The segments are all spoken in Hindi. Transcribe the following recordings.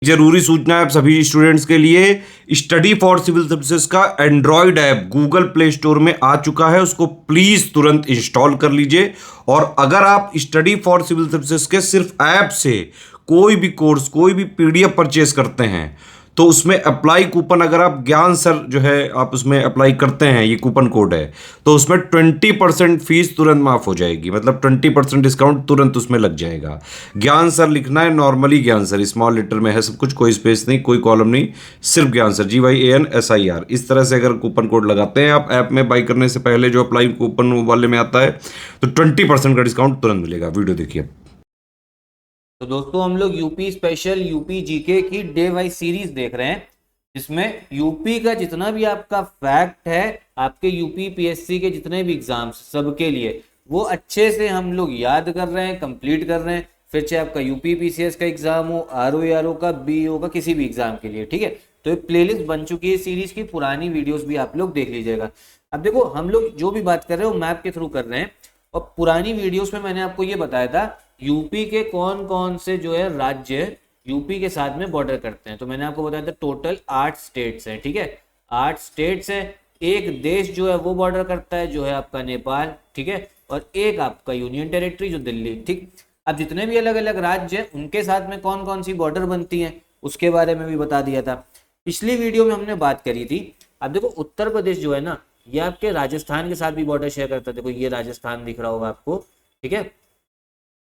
जरूरी सूचना है आप सभी स्टूडेंट्स के लिए, स्टडी फॉर सिविल सर्विसेज का Android app Google play store में आ चुका है, उसको प्लीज तुरंत इंस्टॉल कर लीजिए। और अगर आप स्टडी फॉर सिविल सर्विसेज के सिर्फ ऐप से कोई भी कोर्स, कोई भी पीडीएफ परचेस करते हैं तो उसमें अप्लाई कूपन, अगर आप ज्ञान सर जो है आप उसमें अप्लाई करते हैं, ये कूपन कोड है, तो उसमें 20% फीस तुरंत माफ हो जाएगी, मतलब 20% डिस्काउंट तुरंत उसमें लग जाएगा। ज्ञान सर लिखना है, नॉर्मली ज्ञान सर स्मॉल लेटर में है सब कुछ, कोई स्पेस नहीं, कोई कॉलम नहीं, सिर्फ ज्ञान सर, GYANSIR। इस तरह से अगर कूपन कोड लगाते हैं आप ऐप में बाई करने से पहले, जो अप्लाई कूपन वाले में आता है, तो 20% का डिस्काउंट तुरंत मिलेगा। वीडियो देखिए। तो दोस्तों हम लोग यूपी स्पेशल, यूपी जीके की डे वाइज सीरीज देख रहे हैं, जिसमें यूपी का जितना भी आपका फैक्ट है, आपके यूपी पीएससी के जितने भी एग्जाम्स सबके लिए वो अच्छे से हम लोग याद कर रहे हैं, कंप्लीट कर रहे हैं। फिर चाहे आपका यूपी पीसीएस का एग्जाम हो, आरओ का, बीओ का, किसी भी एग्जाम के लिए, ठीक है। तो एक प्लेलिस्ट बन चुकी है सीरीज की, पुरानी वीडियोस भी आप लोग देख लीजिएगा। अब देखो हम लोग जो भी बात कर रहे हैं वो मैप के थ्रू कर रहे हैं, और पुरानी वीडियोस में मैंने आपको ये बताया था यूपी के कौन कौन से जो है राज्य यूपी के साथ में बॉर्डर करते हैं। तो मैंने आपको बताया था टोटल 8 स्टेट्स हैं, ठीक है, 8 स्टेट्स हैं। एक देश जो है वो बॉर्डर करता है, जो है आपका नेपाल, ठीक है, और एक आपका यूनियन टेरिटरी जो दिल्ली, ठीक। अब जितने भी अलग अलग राज्य हैं उनके साथ में कौन कौन सी बॉर्डर बनती हैं उसके बारे में भी बता दिया था पिछली वीडियो में हमने बात करी थी। अब देखो उत्तर प्रदेश जो है ना, ये आपके राजस्थान के साथ भी बॉर्डर शेयर करता है। देखो ये राजस्थान दिख रहा होगा आपको, ठीक है,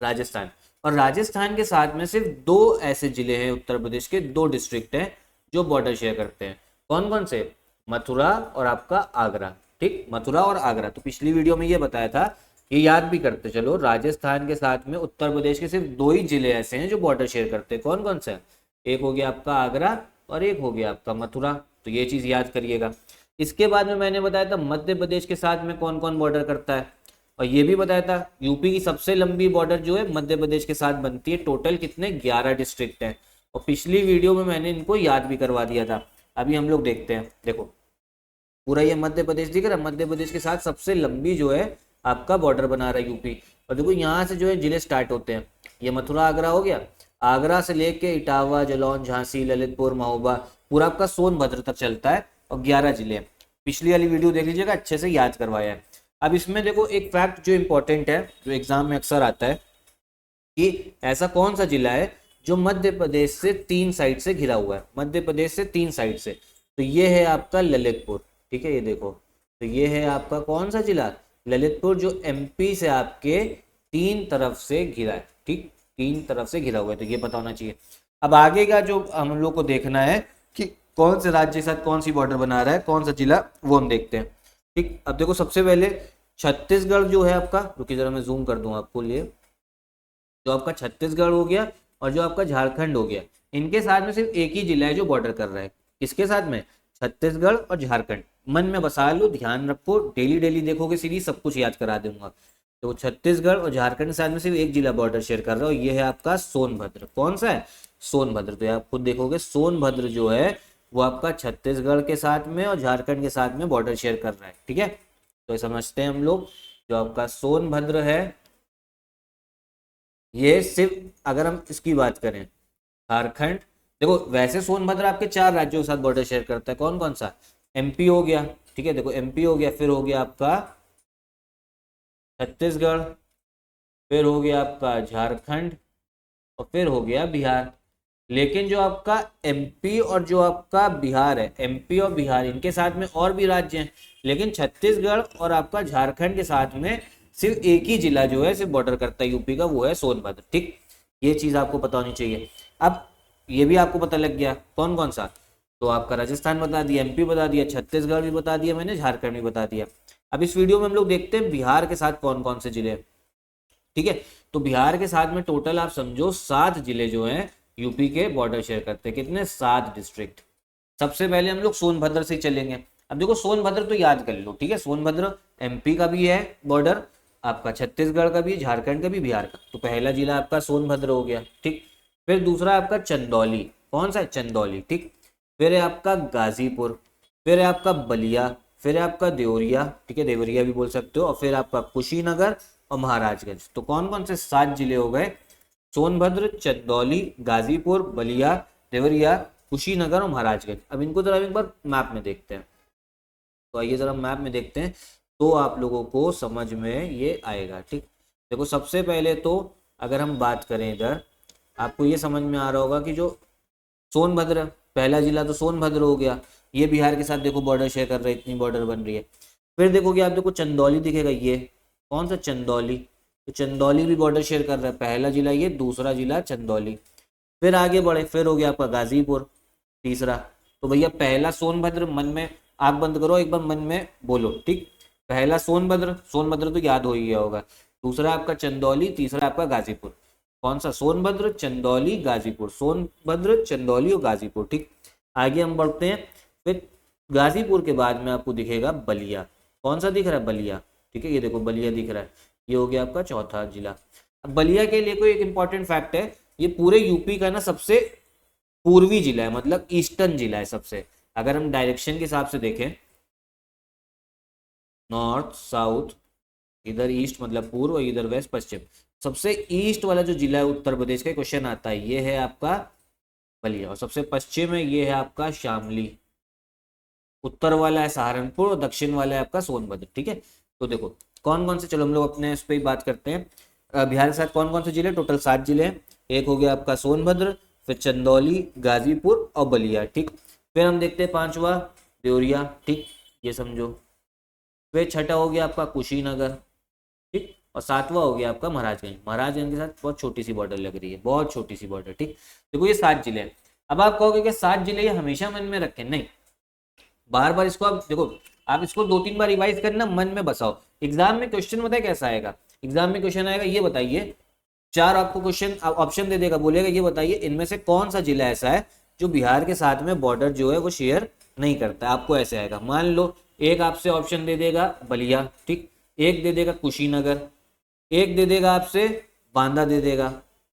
राजस्थान। और राजस्थान के साथ में सिर्फ 2 ऐसे जिले हैं उत्तर प्रदेश के, 2 डिस्ट्रिक्ट हैं जो बॉर्डर शेयर करते हैं। कौन कौन से? मथुरा और आपका आगरा, ठीक, मथुरा और आगरा। तो पिछली वीडियो में ये बताया था, ये याद भी करते चलो, राजस्थान के साथ में उत्तर प्रदेश के सिर्फ 2 ही जिले ऐसे हैं जो बॉर्डर शेयर करते हैं। कौन कौन से? एक हो गया आपका आगरा और एक हो गया आपका मथुरा। तो ये चीज याद करिएगा। इसके बाद में मैंने बताया था मध्य प्रदेश के साथ में कौन कौन बॉर्डर करता है, और ये भी बताया था यूपी की सबसे लंबी बॉर्डर जो है मध्य प्रदेश के साथ बनती है। टोटल कितने? 11 डिस्ट्रिक्ट हैं, और पिछली वीडियो में मैंने इनको याद भी करवा दिया था। अभी हम लोग देखते हैं। देखो पूरा ये मध्य प्रदेश दिख रहा है, मध्य प्रदेश के साथ सबसे लंबी जो है आपका बॉर्डर बना रहा है यूपी। और देखो यहाँ से जो है जिले स्टार्ट होते हैं, ये मथुरा आगरा हो गया, आगरा से लेके इटावा, जालौन, झांसी, ललितपुर, महोबा, पूरा आपका सोनभद्र तक चलता है, और 11 जिले। पिछली वाली वीडियो देख लीजिएगा, अच्छे से याद करवाया है। अब इसमें देखो एक फैक्ट जो इंपॉर्टेंट है, जो एग्जाम में अक्सर आता है, कि ऐसा कौन सा जिला है जो मध्य प्रदेश से 3 साइड से घिरा हुआ है, मध्य प्रदेश से 3 साइड से। तो ये है आपका ललितपुर, ठीक है, ये देखो, तो ये है आपका कौन सा जिला? ललितपुर, जो एमपी से आपके 3 तरफ से घिरा है, ठीक, 3 तरफ से घिरा हुआ है। तो ये पता होना चाहिए। अब आगे का जो हम लोग को देखना है कि कौन से राज्य के साथ कौन सी बॉर्डर बना रहा है, कौन सा जिला, वो हम देखते हैं, ठीक। अब देखो सबसे पहले छत्तीसगढ़ जो है आपका, रुकिए जरा मैं जूम कर दूं आपको लिए, जो आपका छत्तीसगढ़ हो गया और जो आपका झारखंड हो गया, इनके साथ में सिर्फ एक ही जिला है जो बॉर्डर कर रहा है। किसके साथ में? छत्तीसगढ़ और झारखंड। मन में बसा लो, ध्यान रखो, डेली डेली देखोगे सीरीज, सब कुछ याद करा दूंगा। तो छत्तीसगढ़ और झारखंड के साथ में सिर्फ एक जिला बॉर्डर शेयर कर रहा है, ये है आपका सोनभद्र। कौन सा है? सोनभद्र। तो आप खुद देखोगे सोनभद्र जो है वो आपका छत्तीसगढ़ के साथ में और झारखंड के साथ में बॉर्डर शेयर कर रहा है, ठीक है। तो समझते हैं हम लोग, जो आपका सोनभद्र है, ये सिर्फ अगर हम इसकी बात करें, झारखंड, देखो वैसे सोनभद्र आपके 4 राज्यों के साथ बॉर्डर शेयर करता है। कौन कौन सा? एमपी हो गया, ठीक है, देखो एमपी हो गया, फिर हो गया आपका छत्तीसगढ़, फिर हो गया आपका झारखंड, और फिर हो गया बिहार। लेकिन जो आपका एमपी और जो आपका बिहार है, एमपी और बिहार, इनके साथ में और भी राज्य हैं, लेकिन छत्तीसगढ़ और आपका झारखंड के साथ में सिर्फ एक ही जिला जो है सिर्फ बॉर्डर करता है यूपी का, वो है सोनभद्र, ठीक। ये चीज आपको पता होनी चाहिए। अब ये भी आपको पता लग गया कौन कौन सा, तो आपका राजस्थान बता दिया, एमपी बता दिया, छत्तीसगढ़ भी बता दिया मैंने, झारखंड भी बता दिया। अब इस वीडियो में हम लोग देखते हैं बिहार के साथ कौन कौन से जिले, ठीक है। तो बिहार के साथ में टोटल आप समझो 7 जिले जो हैं यूपी के बॉर्डर शेयर करते हैं। कितने? 7 डिस्ट्रिक्ट। सबसे पहले हम लोग सोनभद्र से चलेंगे। अब देखो सोनभद्र तो याद कर लो, ठीक है, सोनभद्र एमपी का भी है बॉर्डर, आपका छत्तीसगढ़ का भी, झारखंड का भी, बिहार का। तो पहला जिला आपका सोनभद्र हो गया, ठीक। फिर दूसरा आपका चंदौली। कौन सा है? चंदौली, ठीक। फिर है आपका गाजीपुर, फिर है आपका बलिया, फिर है आपका देवरिया, ठीक है, देवरिया भी बोल सकते हो, और फिर आपका कुशीनगर और महाराजगंज। तो कौन कौन से 7 जिले हो गए? सोनभद्र, चंदौली, गाजीपुर, बलिया, देवरिया, कुशीनगर और महाराजगंज। अब इनको जरा एक बार मैप में देखते हैं, तो आइए जरा मैप में देखते हैं तो आप लोगों को समझ में ये आएगा। ठीक, देखो सबसे पहले तो अगर हम बात करें इधर, आपको ये समझ में आ रहा होगा कि जो सोनभद्र, पहला जिला तो सोनभद्र हो गया, ये बिहार के साथ देखो बॉर्डर शेयर कर रहा है, इतनी बॉर्डर बन रही है। फिर देखोगे आप, देखो चंदौली दिखेगा, ये कौन सा चंदौली, तो चंदौली भी बॉर्डर शेयर कर रहा है, पहला जिला ये, दूसरा जिला चंदौली। फिर आगे बढ़े, फिर हो गया आपका गाजीपुर तीसरा। तो भैया पहला सोनभद्र, मन में आंख बंद करो, एक बार मन में बोलो, ठीक, पहला सोनभद्र, सोनभद्र तो याद हो ही गया होगा, दूसरा आपका चंदौली, तीसरा आपका गाजीपुर। कौन सा, सोनभद्र, चंदौली, गाजीपुर, सोनभद्र, चंदौली और गाजीपुर। ठीक, आगे हम बढ़ते हैं, फिर गाजीपुर के बाद में आपको दिखेगा बलिया। कौन सा दिख रहा है, बलिया, ठीक है, ये देखो बलिया दिख रहा है, ये हो गया आपका चौथा जिला। अब बलिया के लिए कोई एक इंपॉर्टेंट फैक्ट है, ये पूरे यूपी का ना सबसे पूर्वी जिला है, मतलब ईस्टर्न जिला है सबसे। अगर हम डायरेक्शन के हिसाब से देखें, नॉर्थ साउथ, इधर ईस्ट मतलब पूर्व और इधर वेस्ट पश्चिम, सबसे ईस्ट वाला जो जिला है उत्तर प्रदेश का, क्वेश्चन आता है, ये है आपका बलिया। और सबसे पश्चिम में ये है आपका शामली, उत्तर वाला है सहारनपुर और दक्षिण वाला है आपका सोनभद्र। ठीक है, तो देखो कौन कौन से, चलो हम लोग अपने इस पर ही बात करते हैं। बिहार के साथ कौन कौन से जिले, टोटल 7 जिले हैं। एक हो गया आपका सोनभद्र, फिर चंदौली, गाजीपुर और बलिया। ठीक, फिर हम देखते हैं 5वां देवरिया, ठीक, ये समझो। फिर 6ठा हो गया आपका कुशीनगर, ठीक, और 7वां हो गया आपका महाराजगंज। महाराजगंज के साथ बहुत छोटी सी बॉर्डर लग रही है, बहुत छोटी सी बॉर्डर। ठीक, देखो ये 7 जिले हैं। अब आप कहोगे कि 7 जिले ये हमेशा मन में रखें, नहीं, बार बार इसको आप देखो, आप इसको 2-3 बार रिवाइज करना, मन में बसाओ। एग्जाम में क्वेश्चन बताए कैसा आएगा, एग्जाम में क्वेश्चन आएगा, ये बताइए, 4 आपको क्वेश्चन ऑप्शन दे देगा, बोलेगा ये बताइए इनमें से कौन सा जिला ऐसा है जो बिहार के साथ में बॉर्डर जो है वो शेयर नहीं करता है। आपको ऐसे आएगा, मान लो एक आपसे ऑप्शन दे देगा बलिया, ठीक, एक दे देगा कुशीनगर, एक दे देगा आपसे बांदा दे देगा।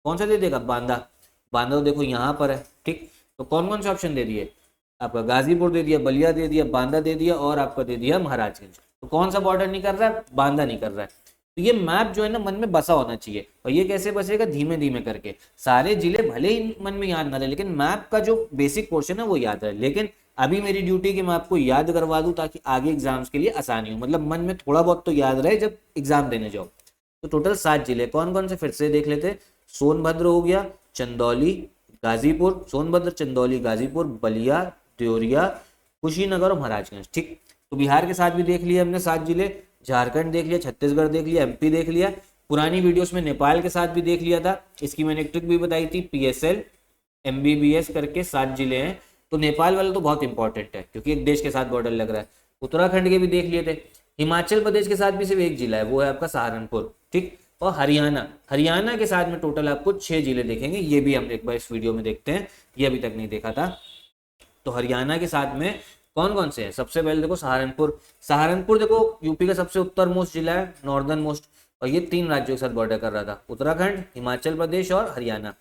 कौन सा दे देगा, बांदा, बांदा तो देखो यहाँ पर है। ठीक, तो कौन कौन से ऑप्शन दे दिए, आपका गाजीपुर दे दिया, बलिया दे दिया, बांदा दे दिया और आपका दे दिया महाराजगंज। तो कौन सा बॉर्डर नहीं कर रहा है, बांदा नहीं कर रहा है। तो ये मैप जो है ना मन में बसा होना चाहिए, और ये कैसे बसेगा, धीमे धीमे करके। सारे जिले भले ही मन में याद ना रहे, लेकिन मैप का जो बेसिक पोर्शन है वो याद रहे। लेकिन अभी मेरी ड्यूटी कि मैं आपको याद करवा दूं ताकि आगे एग्जाम्स के लिए आसानी हो, मतलब मन में थोड़ा बहुत तो याद रहे जब एग्जाम देने जाओ। तो टोटल 7 जिले कौन कौन से, फिर से देख लेते। सोनभद्र हो गया, चंदौली, गाजीपुर, सोनभद्र, चंदौली, गाजीपुर, बलिया, देवरिया, कुशीनगर और महाराजगंज। ठीक, तो बिहार के साथ भी देख लिया हमने 7 जिले, झारखंड देख लिया, छत्तीसगढ़ देख लिया, एमपी देख लिया, पुरानी वीडियोस में नेपाल के साथ भी देख लिया था, इसकी मैंने एक ट्रिक भी बताई थी, PSL MBBS करके 7 जिले हैं। तो नेपाल वाला तो बहुत इंपॉर्टेंट है क्योंकि एक देश के साथ बॉर्डर लग रहा है। उत्तराखंड के भी देख लिए थे। हिमाचल प्रदेश के साथ भी सिर्फ एक जिला है, वो है आपका सहारनपुर। ठीक, और हरियाणा, हरियाणा के साथ में टोटल आपको 6 जिले देखेंगे, ये भी हम एक बार इस वीडियो में देखते हैं, ये अभी तक नहीं देखा था। तो हरियाणा के साथ में कौन कौन से हैं, सबसे पहले देखो सहारनपुर। सहारनपुर देखो यूपी का सबसे उत्तर मोस्ट जिला है, नॉर्दर्न मोस्ट, और ये 3 राज्यों के साथ बॉर्डर कर रहा था, उत्तराखंड, हिमाचल प्रदेश और हरियाणा।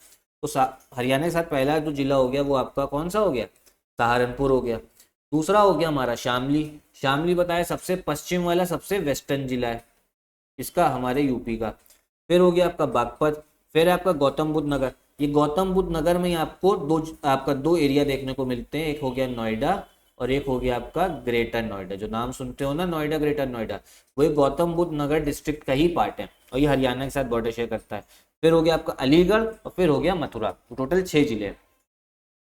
तो हरियाणा के साथ पहला जो जिला हो गया वो आपका कौन सा हो गया, सहारनपुर हो गया। दूसरा हो गया हमारा शामली। शामली बताया सबसे पश्चिम वाला, सबसे वेस्टर्न जिला है इसका, हमारे यूपी का। फिर हो गया आपका बागपत, फिर आपका गौतम बुद्ध नगर। ये गौतम बुद्ध नगर में आपको दो एरिया देखने को मिलते हैं, एक हो गया नोएडा और एक हो गया आपका ग्रेटर नोएडा। जो नाम सुनते हो ना, नोएडा, ग्रेटर नोएडा, वो गौतम बुद्ध नगर डिस्ट्रिक्ट का ही पार्ट है और ये हरियाणा के साथ बॉर्डर शेयर करता है। फिर हो गया आपका अलीगढ़ और फिर हो गया मथुरा। तो टोटल 6 जिले हैं।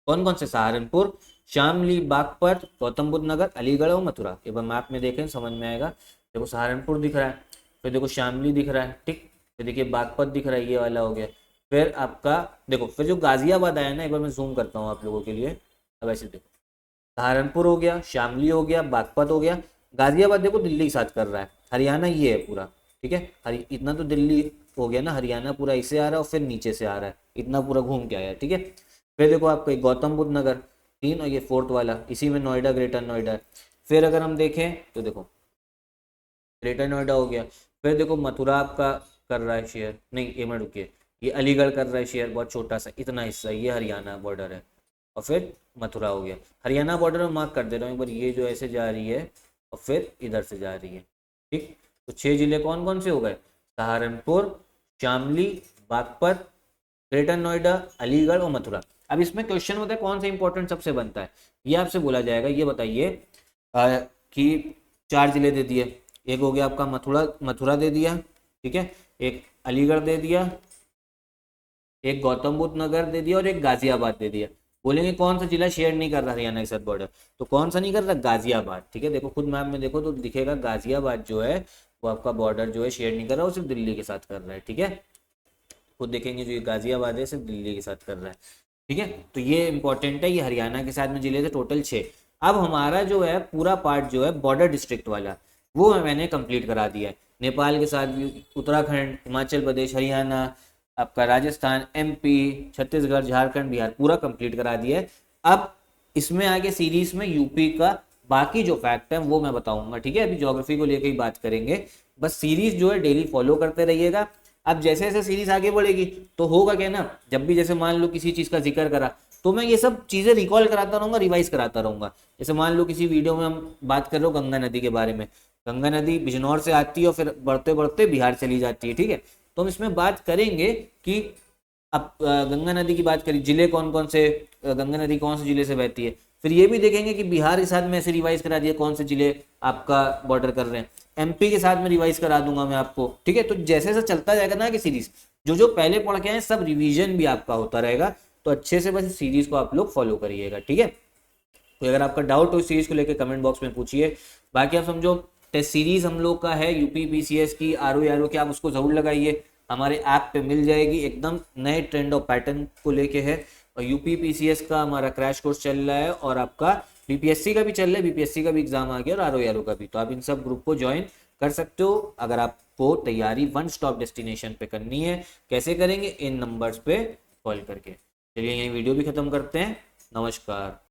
कौन कौन से, सहारनपुर, शामली, बागपत, गौतम बुद्ध नगर, अलीगढ़ और मथुरा। एक बार मैप में देखें समझ में आएगा। देखो सहारनपुर दिख रहा है, फिर देखो शामली दिख रहा है, ठीक, फिर देखिए बागपत दिख रहा है, ये वाला हो गया। फिर आपका देखो, फिर जो गाजियाबाद आया ना, एक बार मैं जूम करता हूँ आप लोगों के लिए। अब ऐसे देखो, सहारनपुर हो गया, शामली हो गया, बागपत हो गया, गाजियाबाद देखो दिल्ली के साथ कर रहा है, हरियाणा ये है पूरा, ठीक है। इतना तो दिल्ली हो गया ना, हरियाणा पूरा इसे आ रहा है और फिर नीचे से आ रहा है, इतना पूरा घूम के आया, ठीक है। फिर देखो आपका गौतम बुद्ध नगर 3 और ये 4th वाला, इसी में नोएडा, ग्रेटर नोएडा। फिर अगर हम देखें तो देखो ग्रेटर नोएडा हो गया। फिर देखो मथुरा आपका कर रहा है शेयर, नहीं ये में रुकिए, ये अलीगढ़ कर रहा है शेयर, बहुत छोटा सा इतना हिस्सा, ये हरियाणा बॉर्डर है। और फिर मथुरा हो गया। हरियाणा बॉर्डर में मार्क कर दे रहा हूँ एक बार, ये जो ऐसे जा रही है और फिर इधर से जा रही है, ठीक। तो 6 जिले कौन कौन से हो गए, सहारनपुर, शामली, बागपत, ग्रेटर नोएडा, अलीगढ़ और मथुरा। अब इसमें क्वेश्चन होता है कौन सा इंपॉर्टेंट सबसे बनता है, ये आपसे बोला जाएगा। ये बताइए कि 4 जिले दे दिए, एक हो गया आपका मथुरा दे दिया, ठीक है, एक अलीगढ़ दे दिया, एक गौतम बुद्ध नगर दे दिया और एक गाजियाबाद दे दिया। बोलेंगे कौन सा जिला शेयर नहीं कर रहा हरियाणा के साथ बॉर्डर, तो कौन सा नहीं कर रहा, गाजियाबाद, ठीक है। देखो खुद मैप में देखो तो दिखेगा गाजियाबाद जो है वो आपका बॉर्डर जो है शेयर नहीं कर रहा, वो सिर्फ दिल्ली के साथ कर रहा है, ठीक है। खुद देखेंगे जो ये गाजियाबाद है सिर्फ दिल्ली के साथ कर रहा है, ठीक है। तो ये इंपॉर्टेंट है, ये हरियाणा के साथ में जिले थे टोटल 6। अब हमारा जो है पूरा पार्ट जो है बॉर्डर डिस्ट्रिक्ट वाला वो मैंने कंप्लीट करा दिया है। नेपाल के साथ भी उत्तराखंड, हिमाचल प्रदेश, हरियाणा, आपका राजस्थान, एमपी, छत्तीसगढ़, झारखंड, बिहार पूरा कंप्लीट करा दिया है। अब इसमें आगे सीरीज में यूपी का बाकी जो फैक्ट है वो मैं बताऊंगा, ठीक है। अभी ज्योग्राफी को लेकर ही बात करेंगे, बस सीरीज जो है डेली फॉलो करते रहिएगा। अब जैसे जैसे सीरीज आगे बढ़ेगी तो होगा क्या ना, जब भी जैसे मान लो किसी चीज का जिक्र करा तो मैं ये सब चीजें रिकॉल कराता रहूंगा, रिवाइज कराता रहूंगा। जैसे मान लो किसी वीडियो में हम बात कर रहे हो गंगा नदी के बारे में, गंगा नदी बिजनौर से आती है और फिर बढ़ते बढ़ते बिहार चली जाती है, ठीक है। तो हम इसमें बात करेंगे कि अब गंगा नदी की बात करी, जिले कौन कौन से, गंगा नदी कौन से जिले से बहती है, फिर ये भी देखेंगे कि बिहार के साथ में ऐसे रिवाइज करा दिया कौन से जिले आपका बॉर्डर कर रहे हैं, एमपी के साथ में रिवाइज करा दूंगा मैं आपको, ठीक है। तो जैसे जैसे चलता जाएगा ना कि सीरीज जो जो पहले पढ़ के आए सब रिवीजन भी आपका होता रहेगा, तो अच्छे से बस इस सीरीज को आप लोग फॉलो करिएगा, ठीक है। तो अगर आपका डाउट हो इस सीरीज को लेकर कमेंट बॉक्स में पूछिए। बाकी आप समझो टेस्ट सीरीज हम लोग का है यूपी पीसीएस की आरओ की, आप उसको जरूर लगाइए, हमारे ऐप पे मिल जाएगी, एकदम नए ट्रेंड और पैटर्न को लेके है। और यूपी पीसीएस का हमारा क्रैश कोर्स चल रहा है और आपका बीपीएससी का भी चल रहा है, बीपीएससी का भी एग्जाम आ गया और आरओ का भी, तो आप इन सब ग्रुप को ज्वाइन कर सकते हो अगर आपको तैयारी वन स्टॉप डेस्टिनेशन पे करनी है। कैसे करेंगे, इन नंबर्स पे कॉल करके। चलिए यही वीडियो भी खत्म करते हैं, नमस्कार।